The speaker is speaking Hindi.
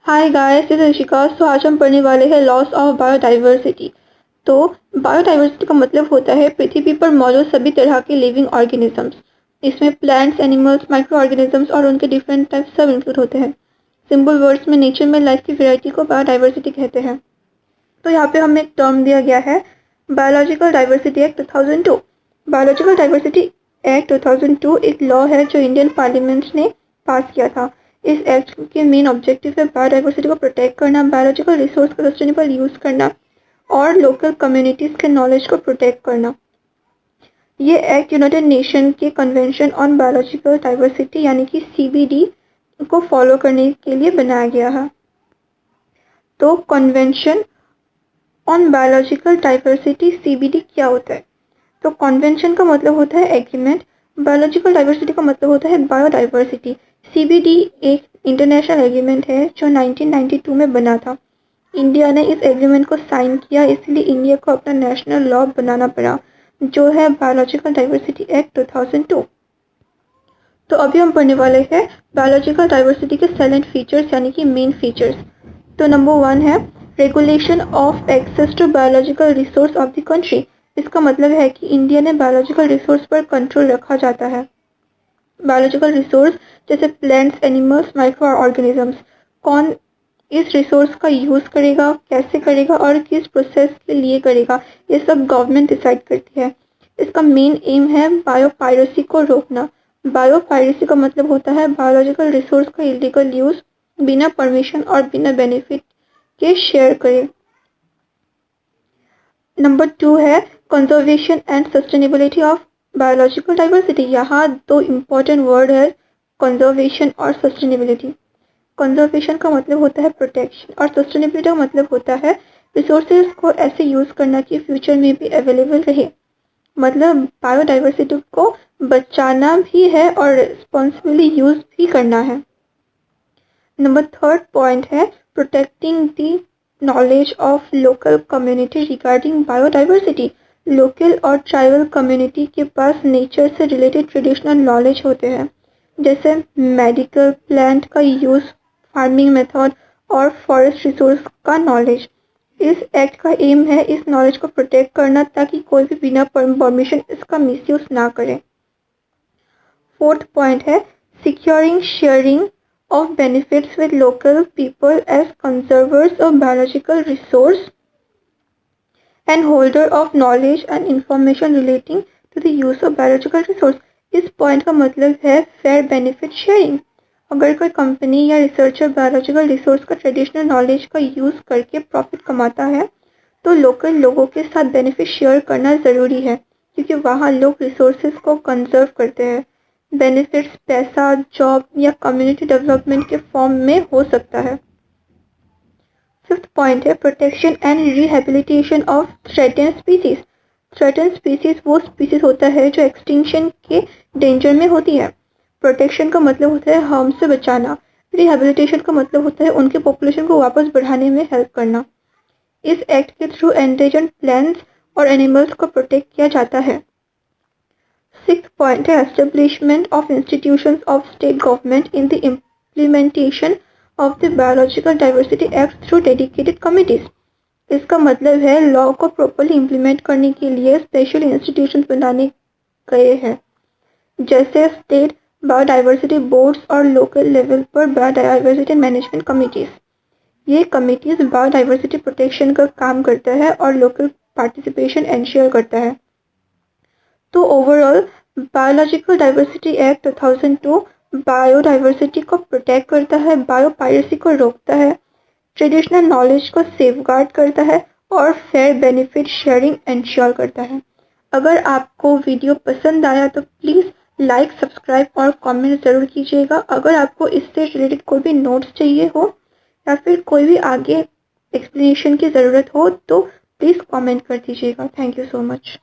Hi guys, this is Rishika. So आज हम पढ़ने वाले हैं लॉस ऑफ बायोडाइवर्सिटी। तो बायोडाइवर्सिटी का मतलब होता है पृथ्वी पर मौजूद सभी तरह के लिविंग ऑर्गेनिजम्स। इसमें प्लांट्स, एनिमल्स, माइक्रो ऑर्गेनिजम्स और उनके डिफरेंट टाइप्स सब इंक्लूड होते हैं। सिंपल वर्ड्स में नेचर में लाइफ की वैरायटी को बायोडाइवर्सिटी कहते हैं। तो यहाँ पे हमें एक टर्म दिया गया है, biological diversity act 2002। Biological diversity act 2002 एक लॉ है जो इंडियन पार्लियामेंट ने पास किया था। इस एक्ट के मेन ऑब्जेक्टिव है बायोडाइवर्सिटी को प्रोटेक्ट करना, बायोलॉजिकल रिसोर्स का सस्टेनेबल यूज करना और लोकल कम्युनिटीज के नॉलेज को प्रोटेक्ट करना। ये एक्ट यूनाइटेड नेशन के कन्वेंशन ऑन बायोलॉजिकल डाइवर्सिटी यानी कि CBD को फॉलो करने के लिए बनाया गया है। तो convention on biological diversity CBD क्या होता है? तो कन्वेंशन का मतलब होता है एग्रीमेंट, बायोलॉजिकल डाइवर्सिटी का मतलब होता है बायोडाइवर्सिटी। CBD एक इंटरनेशनल एग्रीमेंट है जो 1992 में बना था। इंडिया ने इस एग्रीमेंट को साइन किया, इसलिए इंडिया को अपना नेशनल लॉ बनाना पड़ा जो है बायोलॉजिकल डाइवर्सिटी एक्ट 2002। तो अभी हम पढ़ने वाले हैं बायोलॉजिकल डाइवर्सिटी के साइलेंट फीचर्स यानी कि मेन फीचर्स। तो नंबर 1 है regulation of access to biological resource of the country. इसका मतलब है कि इंडिया ने बायोलॉजिकल रिसोर्स पर कंट्रोल रखा जाता है। बायोलॉजिकल रिसोर्स जैसे प्लांट्स, एनिमल्स, माइक्रो ऑर्गेनिजम्स, कौन इस रिसोर्स का यूज़ करेगा, कैसे करेगा और किस प्रोसेस के लिए करेगा, ये सब गवर्नमेंट डिसाइड करती है। इसका मेन एम है बायोपायरेसी को रोकना। बायोपायरेसी का मतलब होता है बायोलॉजिकल रिसोर्स का इलीगल यूज़ बिना परमिशन और बिना बेनिफिट के शेयर करें। नंबर 2 है conservation and sustainability of biological diversity. यहाँ दो इम्पोर्टेंट वर्ड है, कंजर्वेशन और सस्टेनेबिलिटी। कंजर्वेशन का मतलब होता है प्रोटेक्शन और सस्टेनेबिलिटी का मतलब होता है रिसोर्सेज को ऐसे यूज़ करना कि फ्यूचर में भी अवेलेबल रहे। मतलब बायोडाइवर्सिटी को बचाना भी है और रिस्पॉन्सिबली यूज़ भी करना है। नंबर 3 पॉइंट है protecting the knowledge of local community regarding biodiversity. Local और ट्राइबल कम्युनिटी के पास नेचर से रिलेटेड ट्रेडिशनल नॉलेज होते हैं, जैसे मेडिकल प्लांट का यूज़, फार्मिंग मेथड और फॉरेस्ट रिसोर्स का नॉलेज। इस एक्ट का एम है इस नॉलेज को प्रोटेक्ट करना ताकि कोई भी बिना परमिशन इसका मिसयूज ना करे। 4th पॉइंट है securing sharing of benefits with local people as conservers of biological resource and holder of knowledge and information relating to the use of biological resource। इस पॉइंट का मतलब है फेयर बेनिफिट शेयरिंग। अगर कोई कंपनी या रिसर्चर बायोलॉजिकल रिसोर्स का ट्रेडिशनल नॉलेज का यूज़ करके प्रॉफिट कमाता है तो लोकल लोगों के साथ बेनिफिट शेयर करना ज़रूरी है, क्योंकि वहाँ लोग रिसोर्सेज को कंजर्व करते हैं। बेनिफिट्स पैसा, जॉब या कम्युनिटी डेवलपमेंट के फॉर्म में हो सकता है। 5th पॉइंट है protection and rehabilitation of threatened species. Threatened species वो स्पीसीज होता है जो एक्सटिंक्शन के डेंजर में होती है। प्रोटेक्शन का मतलब होता है हार्म से बचाना। रिहेबिलिटेशन का मतलब होता है उनके पॉपुलेशन को वापस बढ़ाने में हेल्प करना। इस एक्ट के थ्रू एंडेंजर्ड प्लांट्स और एनिमल्स को प्रोटेक्ट किया जाता है। 6th पॉइंट है establishment of institutions of state government in the implementation of the biological diversity act through dedicated committees. इसका मतलब है लॉ को प्रॉपरली इम्प्लीमेंट करने के लिए स्पेशल इंस्टीट्यूशंस बनाने गए हैं, जैसे स्टेट बायोडाइवर्सिटी बोर्ड्स और लोकल लेवल पर बायोडाइवर्सिटी मैनेजमेंट कमिटीज। ये कमिटीज बायोडाइवर्सिटी प्रोटेक्शन का काम करता है और लोकल पार्टिसिपेशन एंश्योर करता है। तो overall biological diversity act 2002 biodiversity को प्रोटेक्ट करता है, बायोपायरेसी को रोकता है, ट्रेडिशनल नॉलेज को सेफगार्ड करता है और फेयर बेनिफिट शेयरिंग एंश्योर करता है। अगर आपको वीडियो पसंद आया तो प्लीज़ लाइक, सब्सक्राइब और कमेंट ज़रूर कीजिएगा। अगर आपको इससे रिलेटेड कोई भी नोट्स चाहिए हो या फिर कोई भी आगे एक्सप्लेनेशन की ज़रूरत हो तो प्लीज़ कमेंट कर दीजिएगा। Thank you so much.